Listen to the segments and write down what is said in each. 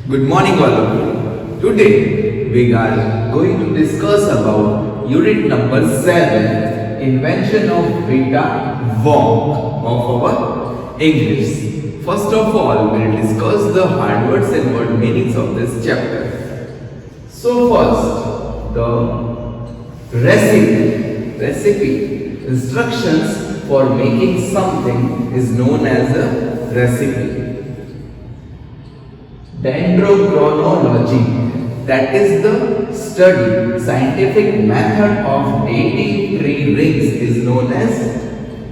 Good morning, all of you. Today we are going to discuss about unit number 7, invention of beta Wong of our English. First of all, we'll discuss the hard words and word meanings of this chapter. So first, the recipe instructions for making something is known as a recipe. Dendrochronology, that is the study, scientific method of dating tree rings, is known as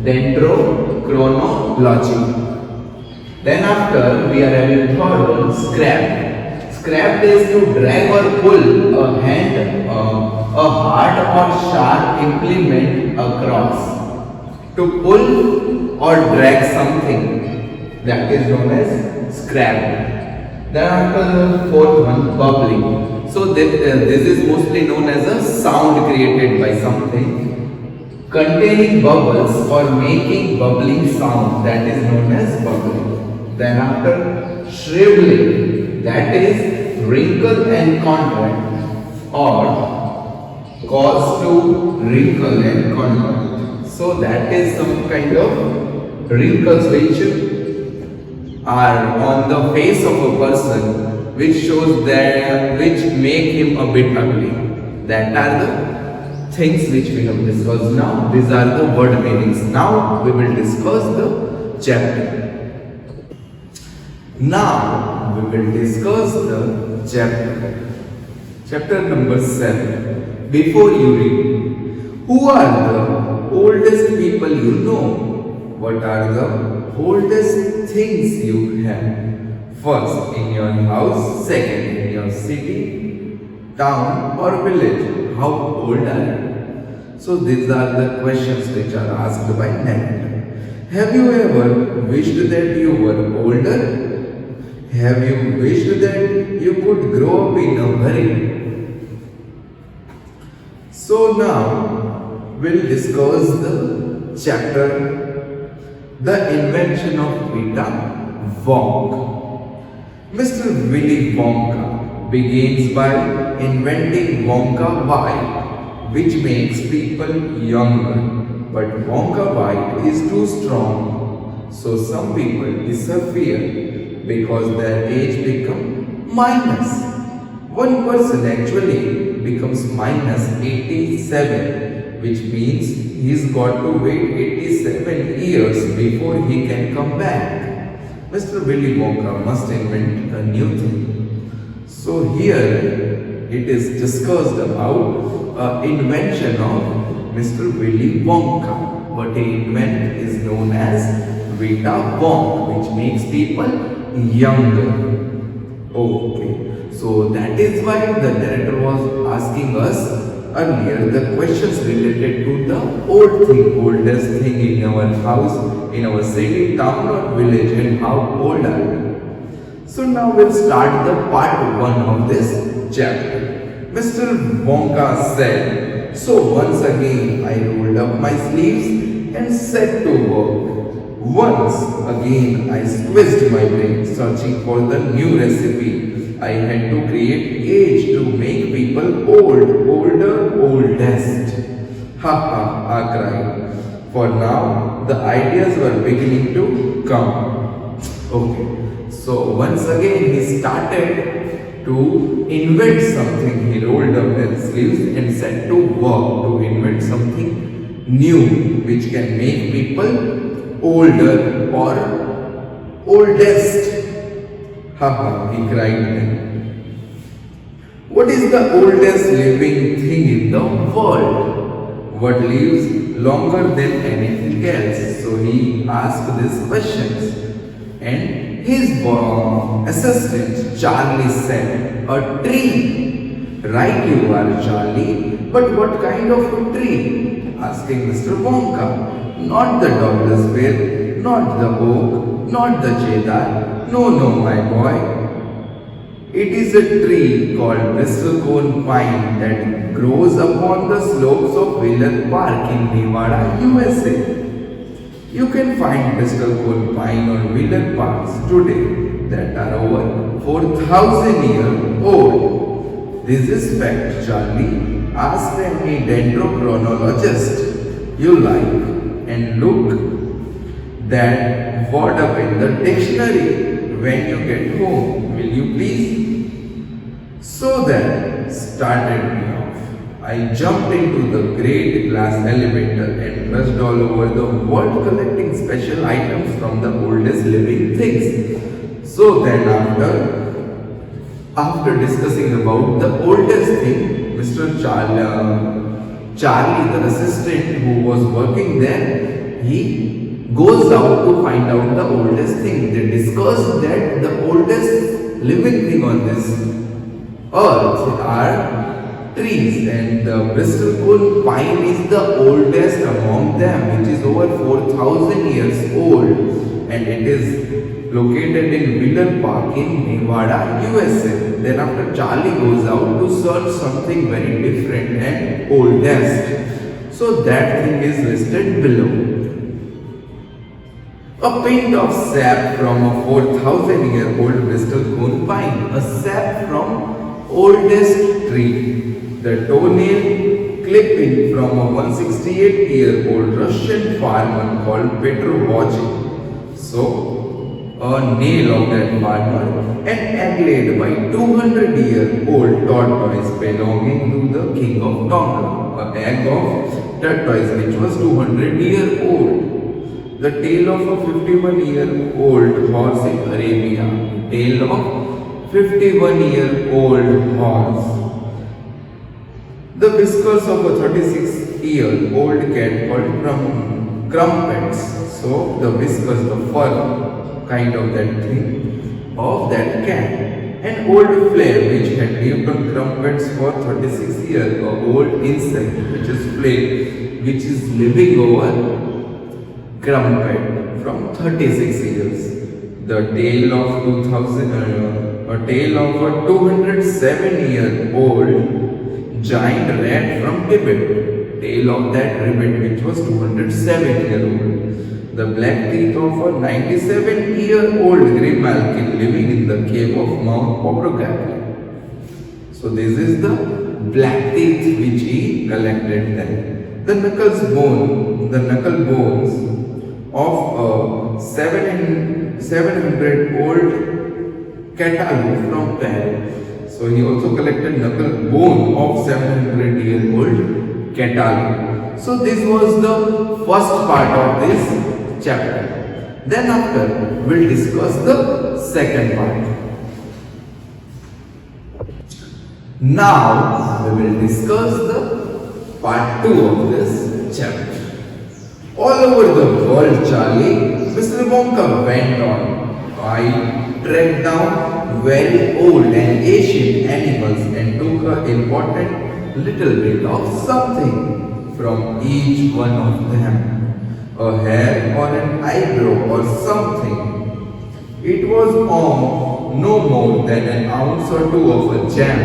dendrochronology. Then after we are having third one, scrap. Scrap is to drag or pull a hand, a hard or sharp implement across. To pull or drag something, that is known as scrap. Then after the fourth one, bubbling. So this is mostly known as a sound created by something containing bubbles or making bubbling sound, that is known as bubbling. Then after shriveling, that is wrinkle and contract or cause to wrinkle and contract. So that is some kind of wrinkles which are on the face of a person, which shows that, which make him a bit ugly. That are the things which we have discussed now. These are the word meanings. Now we will discuss the chapter. Now we will discuss the chapter. Chapter number 7. Before you read, who are the oldest people you know? What are the oldest things you have? First, in your house. Second, in your city, town or village. How old are you? So these are the questions which are asked by narrator. Have you ever wished that you were older? Have you wished that you could grow up in a hurry? So now we'll discuss the chapter, the invention of beta Wong. Mr. Willy Wonka begins by inventing Wonka White, which makes people younger. But Wonka White is too strong, so some people disappear because their age becomes minus. One person actually becomes minus 87, which means he's got to wait 87 years before he can come back. Mr. Willy Wonka must invent a new thing. So here it is discussed about invention of Mr. Willy Wonka. What he invent is known as beta Wong, which makes people younger. Okay, so that is why the narrator was asking us earlier the questions related to the oldest thing in our house, in our city, town or village, and how old are we. So now we'll start the part 1 of this chapter. Mr. Wonka said, so once again I rolled up my sleeves and set to work. Once again I squeezed my brain searching for the new recipe. I had to create age to make people older, oldest. Ha ha, I cried. For now, the ideas were beginning to come. Okay, so once again he started to invent something. He rolled up his sleeves and set to work to invent something new which can make people older or oldest. Haha, he cried then. What is the oldest living thing in the world? What lives longer than anything else? So he asked these questions. And his assistant Charlie said, a tree. Right you are, Charlie. But what kind of a tree? Asking Mr. Wonka. Not the Douglas fir, not the oak, not the cedar. No, my boy. It is a tree called bristlecone pine that grows upon the slopes of Wheeler Park in Nevada, USA. You can find bristlecone pine on Wheeler Parks today. that are over 4,000 years old. This is fact, Charlie. Ask any dendrochronologist you like and look that word up in the dictionary when you get home. Will you please? So that started me off. I jumped into the great glass elevator and rushed all over the world collecting special items from the oldest living things. So then after discussing about the oldest thing, Mr. Charlie, the assistant who was working there, he goes out to find out the oldest thing. They discussed that the oldest living thing on this earth are trees, and the Bristol cone pine is the oldest among them, which is over 4,000 years old, and it is located in Miller Park in Nevada, USA. Then after Charlie goes out to search something very different and oldest. So that thing is listed below. A pint of sap from a 4,000-year-old Bristol cone pine, a sap from oldest tree. The toenail clipping from a 168-year-old Russian farmer called Petrovich. So, a nail of that farmer, and egg laid by 200-year-old tortoise belonging to the king of Tonga. An egg of tortoise which was 200-year-old. The tail of a 51-year-old horse in Arabia. Tail of 51-year-old horse. The whiskers of a 36-year-old cat called crumpets. So the whiskers, the fur kind of that thing of that cat. An old flare which had lived on crumpets for 36 years. An old insect which is flare which is living over crumpet from 36 years. The tail of a tail of a 207-year-old giant rat from Tibet. Tail of that rabbit which was 207-year-old. The black teeth of a 97-year-old grimalkin living in the cave of Mount Popocatépetl. So this is the black teeth which he collected then. The knuckle bones of a 700-old catalog from Paris. So he also collected knuckle bone of 700-year-old catalog. So this was the first part of this chapter. Then after we'll discuss the second part. Now we will discuss the part 2 of this chapter. All over the world, Charlie, Mr. Wonka went on. I tracked down very old and ancient animals and took an important little bit of something from each one of them. A hair or an eyebrow or something. It was no more than an ounce or two of a jam,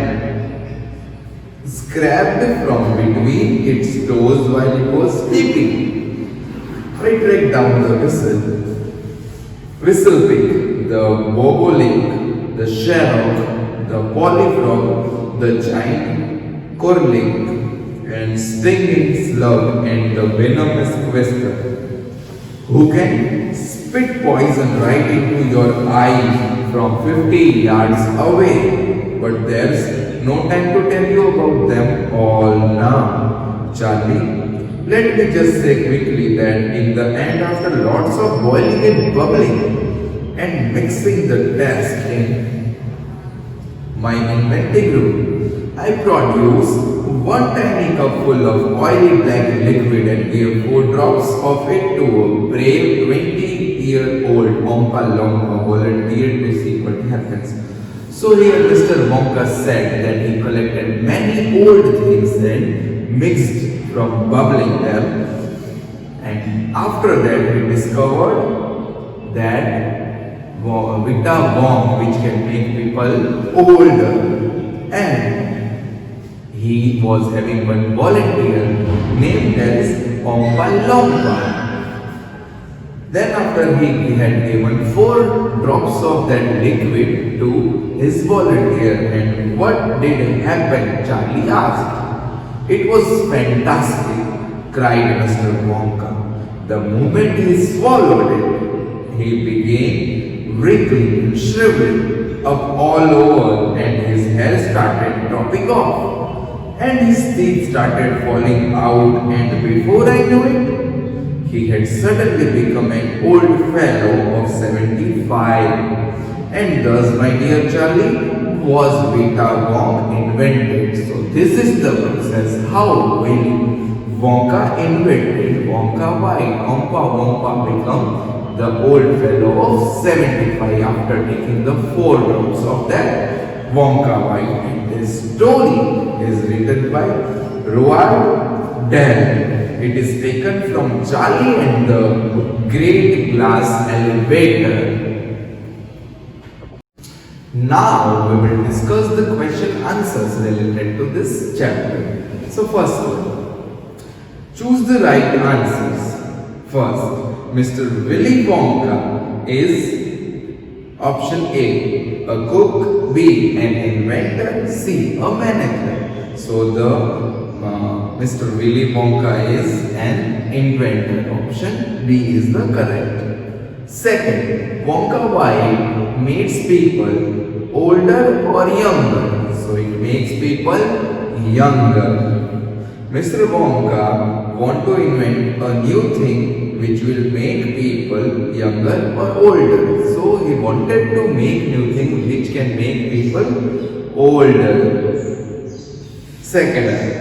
scraped from between its toes while it was sleeping. I tracked down the whistlepig, the bobolink, the sharrock, the polyfrog, the giant corlink, and stinging slug, and the venomous quester, who can spit poison right into your eye from 50 yards away. But there's no time to tell you about them all now, Charlie. Let me just say quickly that in the end, after lots of boiling and bubbling and mixing the test in my inventing room, I produced one tiny cup full of oily black liquid and gave 4 drops of it to a brave 20-year-old Oompa Loompa volunteer to see what happens. So here Mr. Wonka said that he collected many old things and mixed from bubbling them, and after that we discovered that Vita bomb which can make people older, and he was having one volunteer named as Oompa Loompa. Then after he had given 4 drops of that liquid to his volunteer, and what did happen? Charlie asked. It was fantastic, cried Mr. Wonka. The moment he swallowed it, he began wriggling and shriveling up all over, and his hair started dropping off, and his teeth started falling out, and before I knew it, he had suddenly become an old fellow of 75. And thus, my dear Charlie, was Beta Wong invented. So this is the process how Willy Wonka invented Wonka White. Wonka become the old fellow of 75 after taking the 4 drops of that Wonka White. And this story is written by Roald Dahl. It is taken from Charlie and the Great Glass Elevator. Now we will discuss the question answers related to this chapter. So first one, choose the right answers. First, Mr. Willy Wonka is option A, a cook, B, an inventor, C, a manager. So the Mr. Willy Wonka is an inventor. Option B is the correct. Second, Wonka White makes people older or younger. So it makes people younger. Mr. Wonka want to invent a new thing which will make people younger or older. So he wanted to make new thing which can make people older. Second,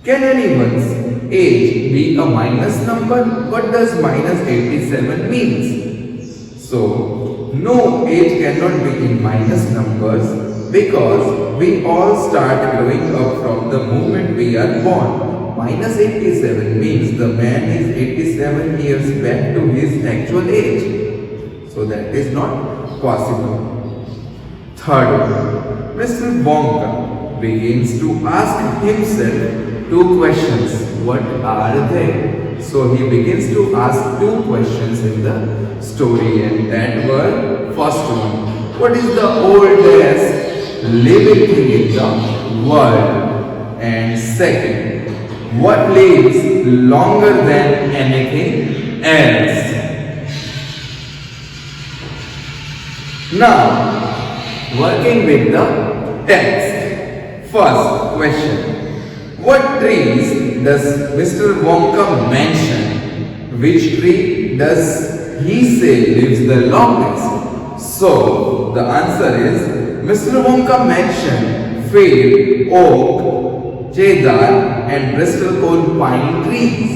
can anyone's age be a minus number? What does minus 87 means? So, no age cannot be in minus numbers because we all start growing up from the moment we are born. Minus 87 means the man is 87 years back to his actual age. So that is not possible. Third, Mr. Wonka begins to ask himself 2 questions. What are they? So he begins to ask 2 questions in the story, and that were first one, what is the oldest living thing in the world? And second, what lives longer than anything else? Now, working with the text. First question. What trees does Mr. Wonka mention? Which tree does he say lives the longest? So, the answer is Mr. Wonka mentioned fir, oak, cedar and Bristol cone pine trees.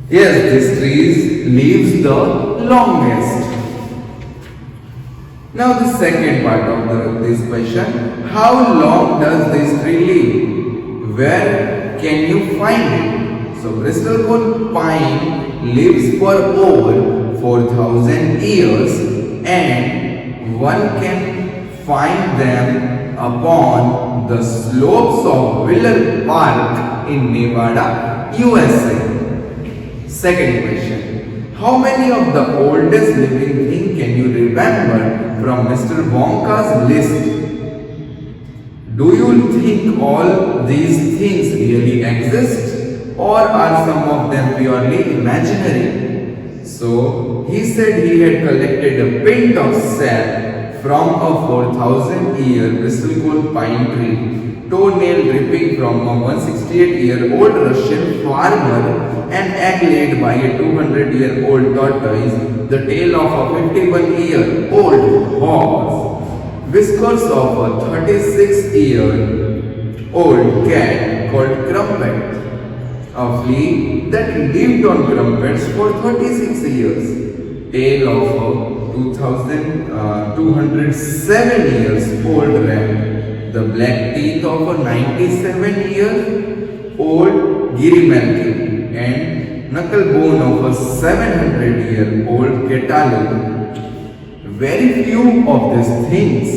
Yes, these trees lives the longest. Now the second part of this question, how long does this tree live? Where can you find it? So Bristol cone pine lives for over 4,000 years and one can find them upon the slopes of Willard Park in Nevada, USA. Second question, how many of the oldest living things can you remember from Mr. Wonka's list? Do you think all these things really exist or are some of them purely imaginary? So he said he had collected a pint of sap from a 4,000-year Bristol cone pine tree, toenail dripping from a 168-year-old Russian farmer, an egg laid by a 200-year-old tortoise, the tail of a 51-year-old horse, whiskers of a 36-year-old cat called Crumpet, a flea that lived on crumpets for 36 years, tail of a 207 years old rat, the black teeth of a 97-year-old girimalki, and knuckle bone of a 700-year-old catalog. Very few of these things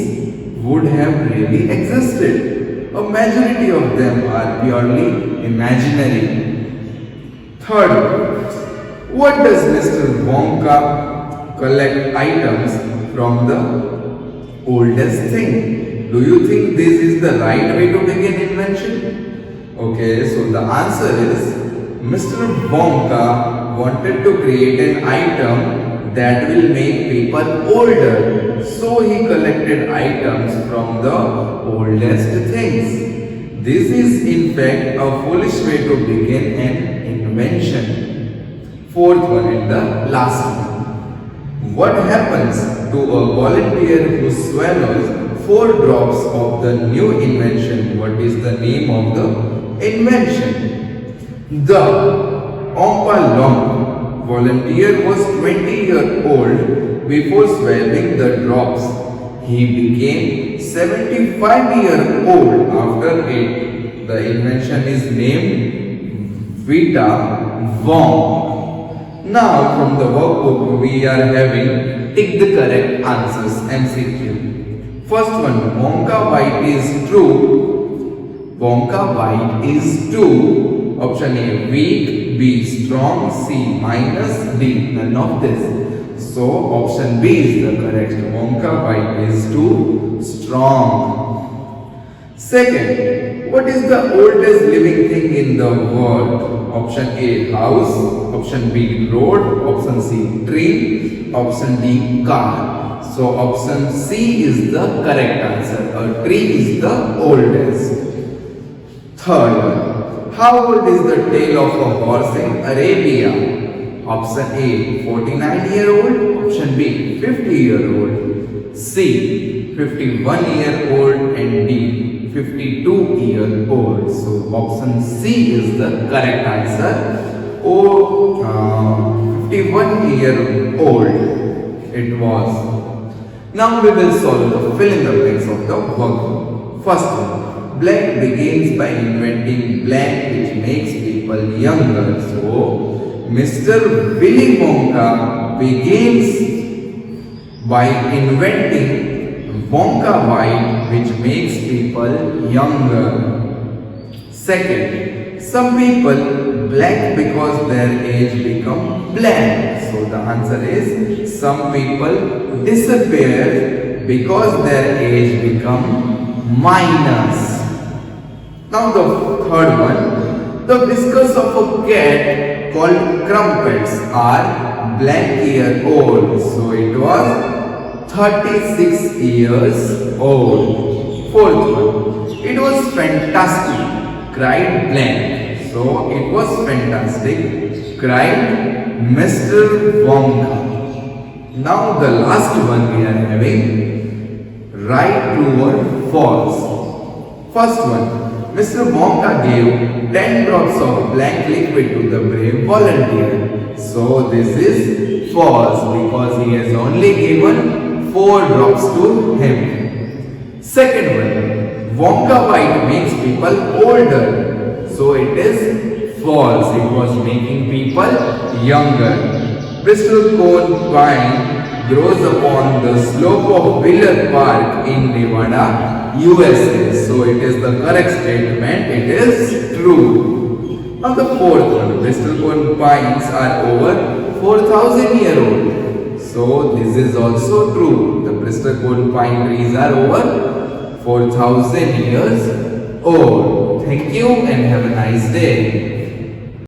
would have really existed. A majority of them are purely imaginary. Third, What does Mr. Wonka collect items from the oldest thing? Do you think this is the right way to begin invention? Okay, so the answer is Mr. Wonka wanted to create an item that will make people older. So he collected items from the oldest things. This is in fact a foolish way to begin an invention. Fourth one and the last one. What happens to a volunteer who swallows 4 drops of the new invention? What is the name of the invention? The Oompa Loompa volunteer was 20-year-old before swallowing the drops. He became 75-year-old after it. The invention is named Vita Wong. Now from the workbook we are having tick the correct answers MCQ. First one, Wonka white is true. Wonka white is true. Option A, weak, B, strong, C, minus, D, none of this. So option B is the correct. Wonka white is too strong. Second, what is the oldest living thing in the world? Option A, house. Option B, road. Option C, tree. Option D, car. So option C is the correct answer. A tree is the oldest. Third one, how old is the tail of a horse in Arabia? Option A, 49-year-old. Option B, 50-year-old. C, 51-year-old. And D, 52-year-old. So option C is the correct answer. 51-year-old it was. Now we will solve the fill in the blanks of the workbook. First one, blank begins by inventing blank which makes people younger. So Mr. Willy Wonka begins by inventing Wonka white which makes people younger. Second, some people blank because their age become blank. So the answer is some people disappear because their age become minus. Now the third one, the whiskers of a cat called crumpets are blank year old. So it was 36 years old. Fourth one, it was fantastic, cried blank. So it was fantastic, cried Mr. Wonka. Now the last one we are having, right, true or false. First one, Mr. Wonka gave 10 drops of blank liquid to the brave volunteer. So this is false because he has only given 4 drops to him. Second one, Wonka white makes people older. So it is false. It was making people younger. Bristol cone pine grows upon the slope of Willard Park in Nevada, USA. So it is the correct statement. It is true. Now the fourth one, Bristol cone pines are over 4,000 years old. So this is also true. The Bristol cone pine trees are over 4,000 years old. Thank you and have a nice day.